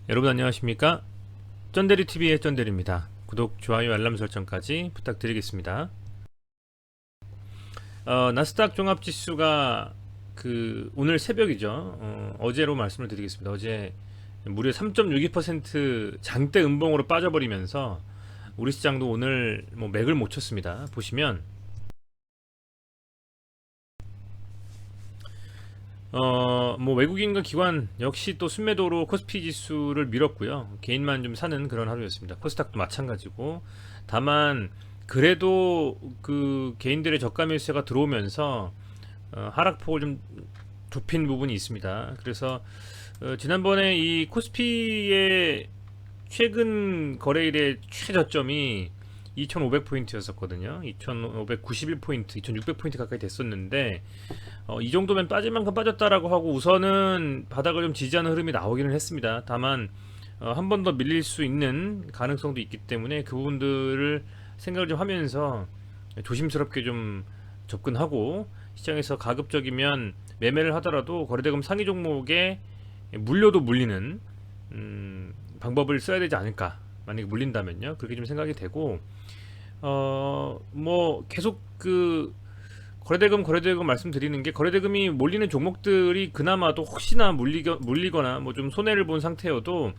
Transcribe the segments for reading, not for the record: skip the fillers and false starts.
여러분 안녕하십니까? 쩐데리TV의 쩐데리입니다. 구독, 좋아요, 알람 설정까지 부탁드리겠습니다. 나스닥 종합지수가 오늘 새벽이죠. 어제로 말씀을 드리겠습니다. 어제 무려 3.62% 장대 음봉으로 빠져버리면서 우리 시장도 오늘 맥을 못 쳤습니다. 보시면 외국인과 기관 역시 또 순매도로 코스피 지수를 밀었고요. 개인만 좀 사는 그런 하루였습니다. 코스닥도 마찬가지고. 다만 그래도 그 개인들의 저가 매수세가 들어오면서 하락폭을 좀 좁힌 부분이 있습니다. 그래서 지난번에 이 코스피의 최근 거래일의 최저점이 2500포인트였었거든요. 2591포인트, 2600포인트 가까이 됐었는데 이 정도면 빠질 만큼 빠졌다라고 하고 우선은 바닥을 좀 지지하는 흐름이 나오기는 했습니다. 다만 한 번 더 밀릴 수 있는 가능성도 있기 때문에 그 부분들을 생각을 좀 하면서 조심스럽게 좀 접근하고 시장에서 가급적이면 매매를 하더라도 거래대금 상위 종목에 물려도 물리는 방법을 써야 되지 않을까. 만약에 물린다면요. 그렇게 좀 생각이 되고 계속 거래대금 말씀드리는 게 거래대금이 몰리는 종목들이 그나마도 혹시나 물리거나 뭐 좀 손해를 본 상태여도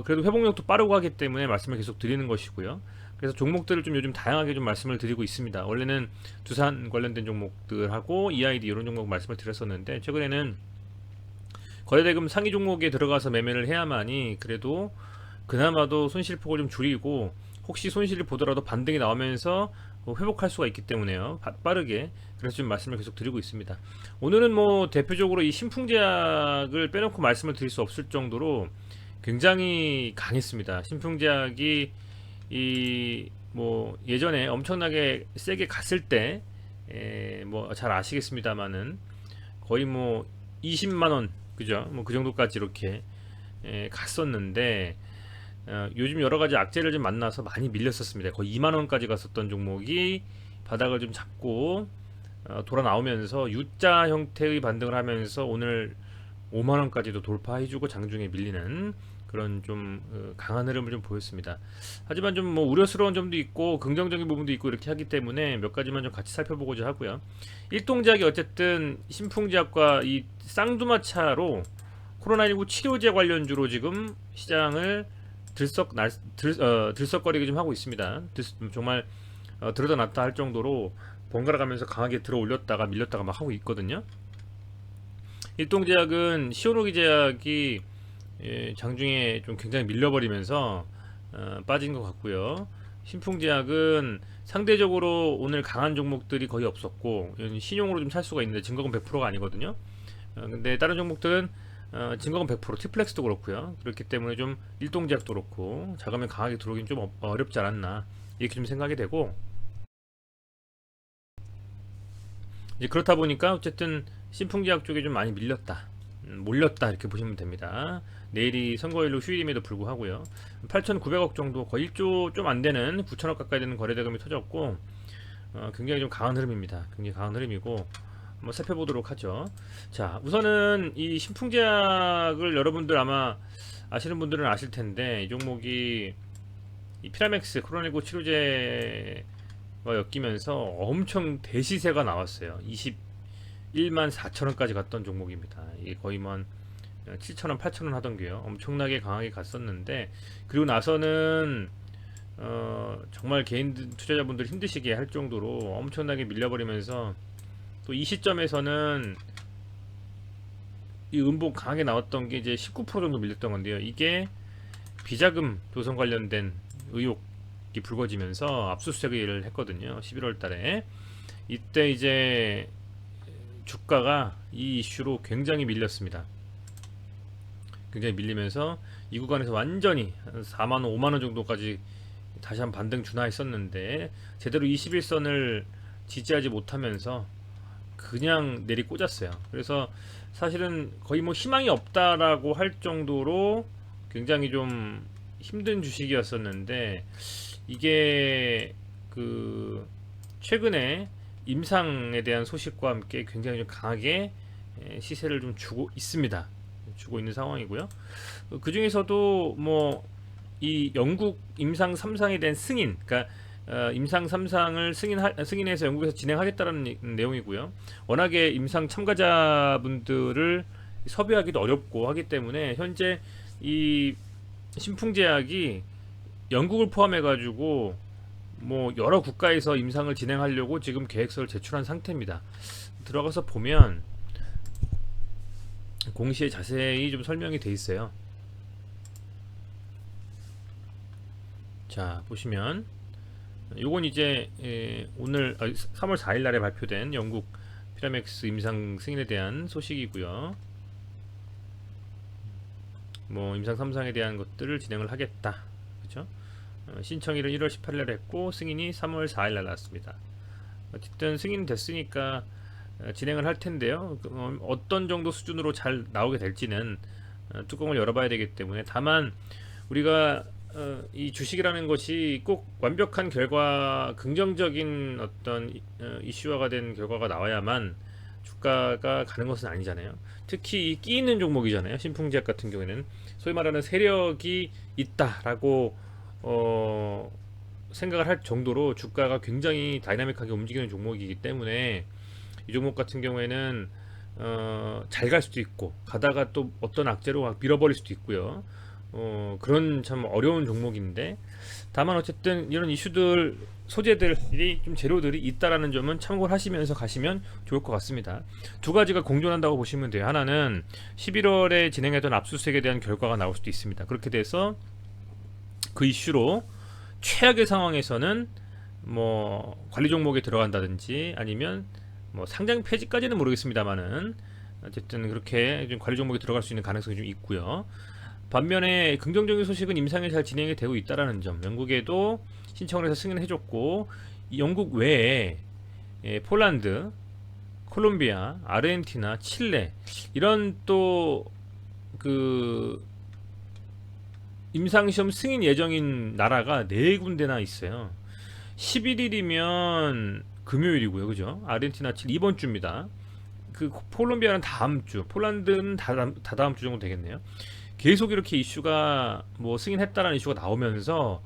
그래도 회복력도 빠르고 하기 때문에 말씀을 계속 드리는 것이고요. 그래서 종목들을 좀 요즘 다양하게 좀 말씀을 드리고 있습니다. 원래는 두산 관련된 종목들하고 EID 이런 종목 말씀을 드렸었는데 최근에는 거래대금 상위 종목에 들어가서 매매를 해야만이 그래도 그나마도 손실폭을 좀 줄이고 혹시 손실을 보더라도 반등이 나오면서 회복할 수가 있기 때문에요. 빠르게. 그래서 좀 말씀을 계속 드리고 있습니다. 오늘은 뭐 대표적으로 이 신풍제약을 빼놓고 말씀을 드릴 수 없을 정도로 굉장히 강했습니다. 신풍제약이 이 뭐 예전에 엄청나게 세게 갔을 때 뭐 잘 아시겠습니다만은 거의 뭐 20만 원 그죠? 뭐 그 정도까지 이렇게 갔었는데 요즘 여러 가지 악재를 좀 만나서 많이 밀렸었습니다. 거의 2만 원까지 갔었던 종목이 바닥을 좀 잡고 돌아 나오면서 U자 형태의 반등을 하면서 오늘 5만 원까지도 돌파해주고 장중에 밀리는 그런 좀 강한 흐름을 좀 보였습니다. 하지만 좀 뭐 우려스러운 점도 있고 긍정적인 부분도 있고 이렇게 하기 때문에 몇 가지만 좀 같이 살펴보고자 하고요. 일동제약이 어쨌든 신풍제약과 이 쌍두마차로 코로나19 치료제 관련주로 지금 시장을 들썩거리게 좀 하고 있습니다. 정말 들어다 놨다 할 정도로 번갈아 가면서 강하게 들어 올렸다가 밀렸다가 막 하고 있거든요. 일동제약은 시오노기 제약이 장중에 좀 굉장히 밀려버리면서 빠진 것 같고요. 신풍제약은 상대적으로 오늘 강한 종목들이 거의 없었고 신용으로 좀 살 수가 있는데 증거금 100%가 아니거든요. 근데 다른 종목들은 증거금 100%, 티플렉스도 그렇고요. 그렇기 때문에 좀 일동제약도 그렇고 자금이 강하게 들어오긴 좀 어렵지 않았나 이렇게 좀 생각이 되고 이제 그렇다 보니까 어쨌든 신풍제약 쪽에 좀 많이 밀렸다. 몰렸다 이렇게 보시면 됩니다. 내일이 선거일로 휴일임에도 불구하고요. 8,900억 정도 거의 1조 좀 안 되는 9천억 가까이 되는 거래대금이 터졌고 굉장히 좀 강한 흐름입니다. 굉장히 강한 흐름이고 한번 살펴보도록 하죠. 자, 우선은 이 신풍제약을 여러분들 아마 아시는 분들은 아실 텐데 이 종목이 이 피라맥스 코로나19 치료제와 엮이면서 엄청 대시세가 나왔어요. 21만 4천원까지 갔던 종목입니다. 이게 거의 뭐 7천원, 8천원 하던 게요. 엄청나게 강하게 갔었는데 그리고 나서는 정말 개인 투자자분들 힘드시게 할 정도로 엄청나게 밀려버리면서 또 이 시점에서는 이 음봉 강하게 나왔던 게 이제 19% 정도 밀렸던 건데요. 이게 비자금 조성 관련된 의혹이 불거지면서 압수수색을 했거든요. 11월 달에. 이때 이제 주가가 이 이슈로 굉장히 밀렸습니다. 굉장히 밀리면서 이 구간에서 완전히 4만원, 5만원 정도까지 다시 한 반등 준하했었는데 제대로 21선을 지지하지 못하면서 그냥 내리 꽂았어요. 그래서 사실은 거의 뭐 희망이 없다라고 할 정도로 굉장히 좀 힘든 주식이었었는데 이게 최근에 임상에 대한 소식과 함께 굉장히 좀 강하게 시세를 좀 주고 있습니다. 주고 있는 상황이고요. 그 중에서도 뭐 이 영국 임상 3상에 대한 승인, 그러니까 임상 3상을 승인해서 영국에서 진행하겠다는 내용이고요. 워낙에 임상 참가자분들을 섭외하기도 어렵고 하기 때문에 현재 이 신풍제약이 영국을 포함해가지고 뭐 여러 국가에서 임상을 진행하려고 지금 계획서를 제출한 상태입니다. 들어가서 보면 공시에 자세히 좀 설명이 돼 있어요. 자, 보시면 요건 이제 오늘 3월 4일 날에 발표된 영국 피라맥스 임상 승인에 대한 소식이고요. 뭐 임상 3상에 대한 것들을 진행을 하겠다. 그렇죠? 신청일은 1월 18일 날 했고 승인이 3월 4일 날 났습니다. 어쨌든 승인 됐으니까 진행을 할 텐데요. 어떤 정도 수준으로 잘 나오게 될지는 뚜껑을 열어봐야 되기 때문에, 다만 우리가 이 주식이라는 것이 꼭 완벽한 결과, 긍정적인 어떤 이슈화가 된 결과가 나와야만 주가가 가는 것은 아니잖아요. 특히 이 끼 있는 종목이잖아요. 신풍제약 같은 경우에는 소위 말하는 세력이 있다라고 생각을 할 정도로 주가가 굉장히 다이나믹하게 움직이는 종목이기 때문에 이 종목 같은 경우에는 잘 갈 수도 있고 가다가 또 어떤 악재로 밀어버릴 수도 있고요. 그런 참 어려운 종목인데, 다만 어쨌든 이런 이슈들, 소재들이 좀 재료들이 있다라는 점은 참고를 하시면서 가시면 좋을 것 같습니다. 두 가지가 공존한다고 보시면 돼요. 하나는 11월에 진행했던 압수수색에 대한 결과가 나올 수도 있습니다. 그렇게 돼서 그 이슈로 최악의 상황에서는 뭐 관리 종목에 들어간다든지 아니면 뭐 상장 폐지까지는 모르겠습니다만은 어쨌든 그렇게 좀 관리 종목에 들어갈 수 있는 가능성이 좀 있고요. 반면에 긍정적인 소식은 임상이 잘 진행이 되고 있다라는 점, 영국에도 신청을 해서 승인을 해줬고, 영국 외에 폴란드, 콜롬비아, 아르헨티나, 칠레 이런 또 그 임상시험 승인 예정인 나라가 4군데나 있어요. 11일이면 금요일이고요, 그죠? 아르헨티나, 칠레 이번 주입니다. 그 콜롬비아는 다음 주, 폴란드는 다다음 주 정도 되겠네요. 계속 이렇게 이슈가 뭐 승인했다라는 이슈가 나오면서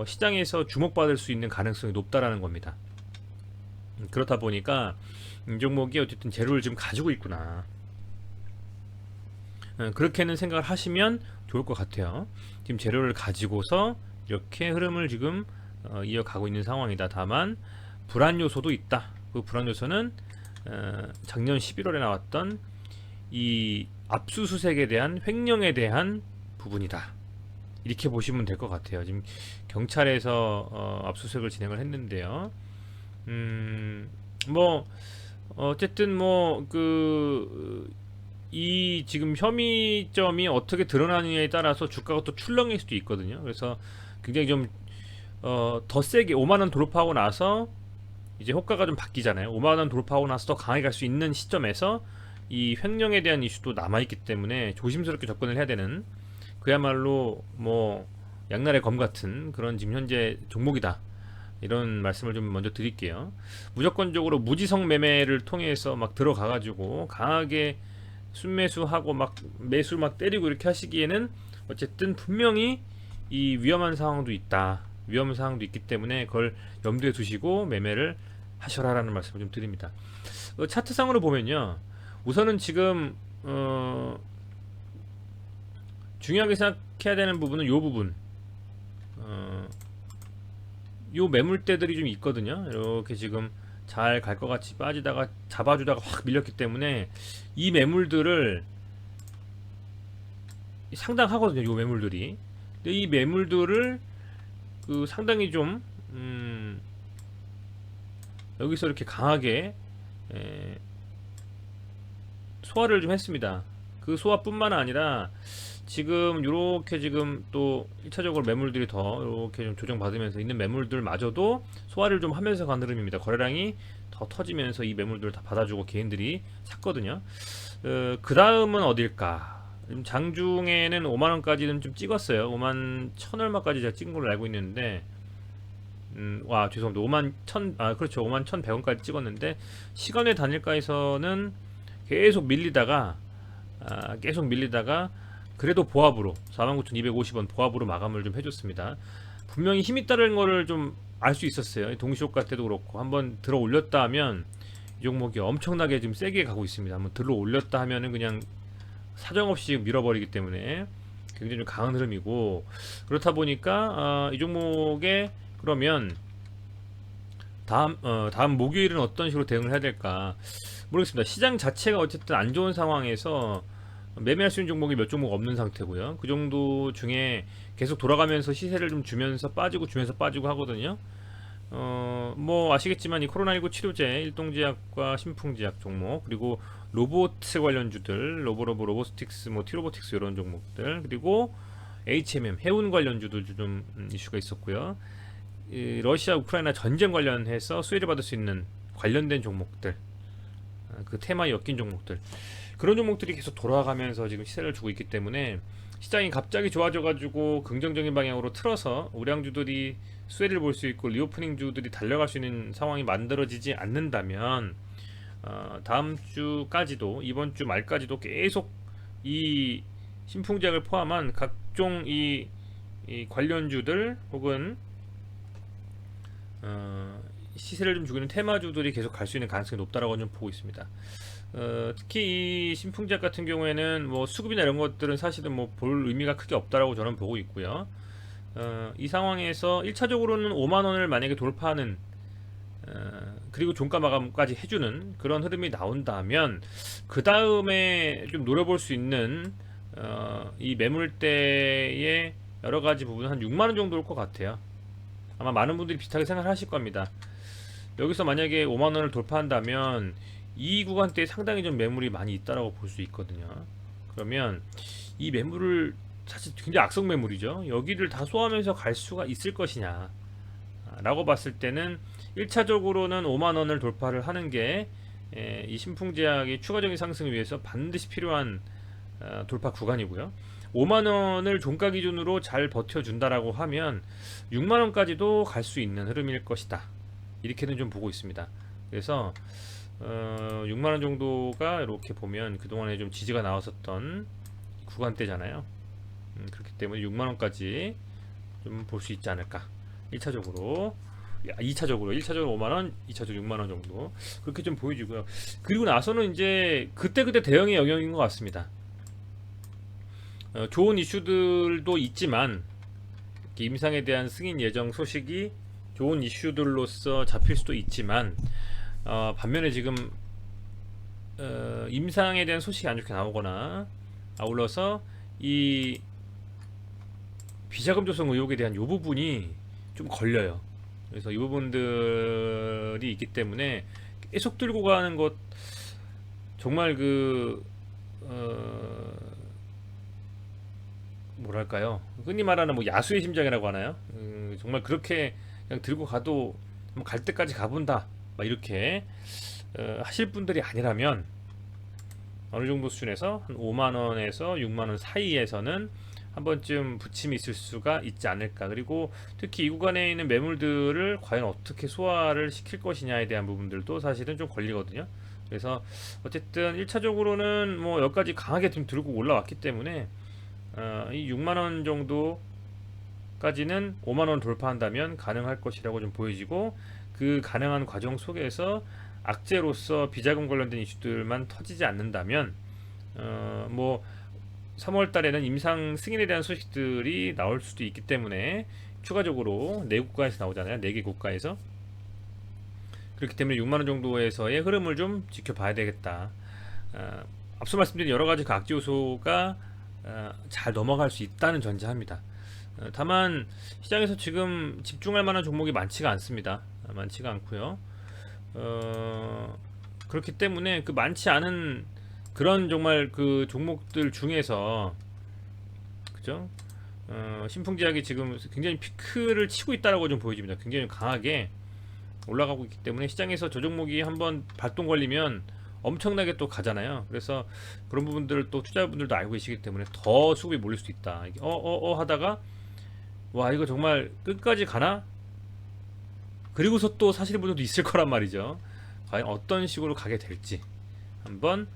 시장에서 주목받을 수 있는 가능성이 높다라는 겁니다. 그렇다 보니까 이 종목이 어쨌든 재료를 지금 가지고 있구나, 그렇게는 생각을 하시면 좋을 것 같아요. 지금 재료를 가지고서 이렇게 흐름을 지금 이어가고 있는 상황이다. 다만 불안 요소도 있다. 그 불안 요소는 작년 11월에 나왔던 이 압수수색에 대한 횡령에 대한 부분이다. 이렇게 보시면 될 것 같아요. 지금 경찰에서 압수수색을 진행을 했는데요. 뭐 어쨌든 뭐 이 지금 혐의점이 어떻게 드러나느냐에 따라서 주가가 또 출렁일 수도 있거든요. 그래서 굉장히 좀 더 세게 5만 원 돌파하고 나서 이제 호가가 좀 바뀌잖아요. 5만 원 돌파하고 나서 더 강하게 갈 수 있는 시점에서 이 횡령에 대한 이슈도 남아있기 때문에 조심스럽게 접근을 해야 되는, 그야말로 뭐 양날의 검 같은 그런 지금 현재 종목이다, 이런 말씀을 좀 먼저 드릴게요. 무조건적으로 무지성 매매를 통해서 막 들어가가지고 강하게 순매수하고 막 매수 막 때리고 이렇게 하시기에는 어쨌든 분명히 이 위험한 상황도 있다, 위험 상황도 있기 때문에 그걸 염두에 두시고 매매를 하셔라라는 말씀을 좀 드립니다. 차트상으로 보면요, 우선은 지금 중요하게 생각해야 되는 부분은 이 부분, 요 매물대들이 좀 있거든요. 이렇게 지금 잘 갈 것 같이 빠지다가 잡아주다가 확 밀렸기 때문에 이 매물들을 상당하거든요. 요 매물들이. 근데 이 매물들을 상당히 좀 여기서 이렇게 강하게 소화를 좀 했습니다. 그 소화뿐만 아니라 지금 요렇게 지금 또 1차적으로 매물들이 더 이렇게 좀 조정받으면서 있는 매물들마저도 소화를 좀 하면서 간 흐름입니다. 거래량이 더 터지면서 이 매물들을 다 받아주고 개인들이 샀거든요. 그 다음은 어딜까? 장중에는 5만원까지는 좀 찍었어요. 5만 1천 얼마까지 제가 찍은 걸로 알고 있는데, 와 죄송합니다. 5만 1천, 그렇죠, 5만 1,100원까지 찍었는데 시간의 단일가에서는 계속 밀리다가 계속 밀리다가 그래도 보합으로 49,250원 보합으로 마감을 좀 해줬습니다. 분명히 힘이 있다는 거를 좀 알 수 있었어요. 동시효과 때도 그렇고 한번 들어 올렸다 하면 이 종목이 엄청나게 지금 세게 가고 있습니다. 한번 들어 올렸다 하면은 그냥 사정없이 밀어버리기 때문에 굉장히 좀 강한 흐름이고, 그렇다 보니까 이 종목에 그러면 다음 목요일은 어떤 식으로 대응을 해야 될까 모르겠습니다. 시장 자체가 어쨌든 안 좋은 상황에서 매매할 수 있는 종목이 몇 종목 없는 상태고요. 그 정도 중에 계속 돌아가면서 시세를 좀 주면서 빠지고 주면서 빠지고 하거든요. 뭐 아시겠지만 이 코로나19 치료제, 일동제약과 신풍제약 종목, 그리고 로봇 관련주들, 로보스틱스, 뭐 티로보틱스 이런 종목들, 그리고 HMM 해운 관련주들 좀 이슈가 있었고요. 이 러시아 우크라이나 전쟁 관련해서 수혜를 받을 수 있는 관련된 종목들, 그 테마에 엮인 종목들, 그런 종목들이 계속 돌아가면서 지금 시세를 주고 있기 때문에 시장이 갑자기 좋아져가지고 긍정적인 방향으로 틀어서 우량주들이 수혜를 볼 수 있고 리오프닝주들이 달려갈 수 있는 상황이 만들어지지 않는다면 다음 주까지도, 이번 주 말까지도 계속 이 신풍제약을 포함한 각종 이 관련주들 혹은 시세를 좀 주고 있는 테마주들이 계속 갈 수 있는 가능성이 높다라고 좀 보고 있습니다. 특히 이 신풍제약 같은 경우에는 뭐 수급이나 이런 것들은 사실은 뭐 볼 의미가 크게 없다라고 저는 보고 있고요. 이 상황에서 1차적으로는 5만원을 만약에 돌파하는 그리고 종가 마감까지 해주는 그런 흐름이 나온다면 그 다음에 좀 노려볼 수 있는 이 매물대의 여러가지 부분 한 6만원 정도일 것 같아요. 아마 많은 분들이 비슷하게 생각하실 겁니다. 여기서 만약에 5만원을 돌파한다면 이 구간대에 상당히 좀 매물이 많이 있다라고 볼 수 있거든요. 그러면 이 매물을 사실 굉장히 악성 매물이죠. 여기를 다 소화하면서 갈 수가 있을 것이냐 라고 봤을 때는 1차적으로는 5만원을 돌파를 하는 게 이 신풍제약의 추가적인 상승을 위해서 반드시 필요한 돌파 구간이고요. 5만원을 종가 기준으로 잘 버텨준다라고 하면 6만원까지도 갈 수 있는 흐름일 것이다, 이렇게는 좀 보고 있습니다. 그래서 6만원 정도가 이렇게 보면 그동안에 좀 지지가 나왔었던 구간대잖아요. 그렇기 때문에 6만원까지 좀 볼 수 있지 않을까. 1차적으로 1차적으로 5만원, 2차적으로 6만원 정도 그렇게 좀 보여지고요. 그리고 나서는 이제 그때그때 대응의 영역인 것 같습니다. 좋은 이슈들도 있지만 임상에 대한 승인 예정 소식이 좋은 이슈들로서 잡힐 수도 있지만 반면에 지금 임상에 대한 소식이 안 좋게 나오거나 아울러서 이 비자금 조성 의혹에 대한 이 부분이 좀 걸려요. 그래서 이 부분들이 있기 때문에 계속 들고 가는 것, 정말 뭐랄까요, 흔히 말하는 뭐 야수의 심장이라고 하나요? 정말 그렇게 그냥 들고 가도 갈 때까지 가본다 막 이렇게 하실 분들이 아니라면 어느 정도 수준에서 한 5만원에서 6만원 사이에서는 한 번쯤 부침이 있을 수가 있지 않을까. 그리고 특히 이 구간에 있는 매물들을 과연 어떻게 소화를 시킬 것이냐에 대한 부분들도 사실은 좀 걸리거든요. 그래서 어쨌든 1차적으로는 뭐 여기까지 강하게 좀 들고 올라왔기 때문에 이 6만원 정도까지는 5만원 돌파한다면 가능할 것이라고 좀 보여지고, 그 가능한 과정 속에서 악재로서 비자금 관련된 이슈들만 터지지 않는다면 뭐 3월 달에는 임상 승인에 대한 소식들이 나올 수도 있기 때문에 추가적으로 4국가에서 나오잖아요. 4개 국가에서. 그렇기 때문에 6만원 정도에서의 흐름을 좀 지켜봐야 되겠다. 앞서 말씀드린 여러가지 그 악재 요소가 잘 넘어갈 수 있다는 전제합니다. 다만 시장에서 지금 집중할 만한 종목이 많지가 않습니다. 많지가 않고요. 그렇기 때문에 그 많지 않은 그런 정말 그 종목들 중에서, 그죠? 신풍제약이 지금 굉장히 피크를 치고 있다라고 좀 보여집니다. 굉장히 강하게 올라가고 있기 때문에 시장에서 저 종목이 한번 발동 걸리면 엄청나게 또 가잖아요. 그래서 그런 부분들을 또 투자자분들도 알고 계시기 때문에 더 수급이 몰릴 수도 있다. 하다가 와, 이거 정말 끝까지 가나? 그리고서 또 사시는 분들도 있을 거란 말이죠. 과연 어떤 식으로 가게 될지 한번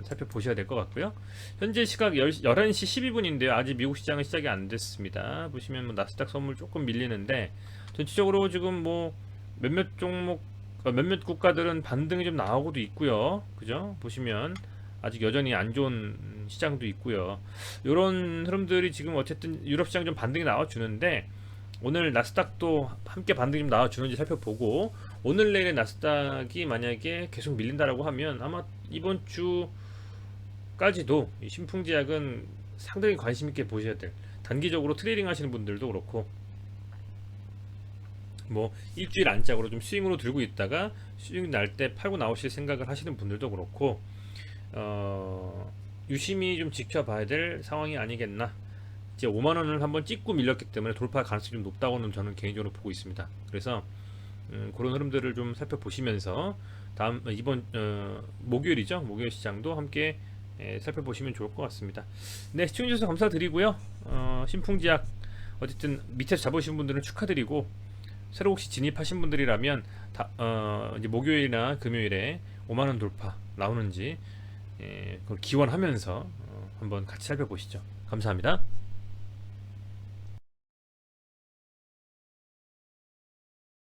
살펴보셔야 될 것 같고요. 현재 시각 11시 12분인데요. 아직 미국 시장은 시작이 안 됐습니다. 보시면 뭐 나스닥 선물 조금 밀리는데 전체적으로 지금 뭐 몇몇 종목 몇몇 국가들은 반등이 좀 나오고도 있고요. 그죠? 보시면 아직 여전히 안 좋은 시장도 있고요. 이런 흐름들이 지금 어쨌든 유럽 시장 좀 반등이 나와주는데 오늘 나스닥도 함께 반등이 좀 나와주는지 살펴보고 오늘 내일의 나스닥이 만약에 계속 밀린다라고 하면 아마 이번 주까지도 이 신풍제약은 상당히 관심 있게 보셔야 될, 단기적으로 트레이딩 하시는 분들도 그렇고 뭐 일주일 안짝으로 좀 스윙으로 들고 있다가 스윙 날 때 팔고 나오실 생각을 하시는 분들도 그렇고 유심히 좀 지켜봐야 될 상황이 아니겠나. 이제 5만 원을 한번 찍고 밀렸기 때문에 돌파 가능성이 좀 높다고는 저는 개인적으로 보고 있습니다. 그래서 그런 흐름들을 좀 살펴보시면서 다음 이번 목요일이죠. 목요일 시장도 함께 살펴보시면 좋을 것 같습니다. 네, 시청해주셔서 감사드리고요. 신풍지약 어쨌든 밑에서 잡으신 분들은 축하드리고 새로 혹시 진입하신 분들이라면 이제 목요일이나 금요일에 5만원 돌파 나오는지 그걸 기원하면서 한번 같이 살펴보시죠. 감사합니다.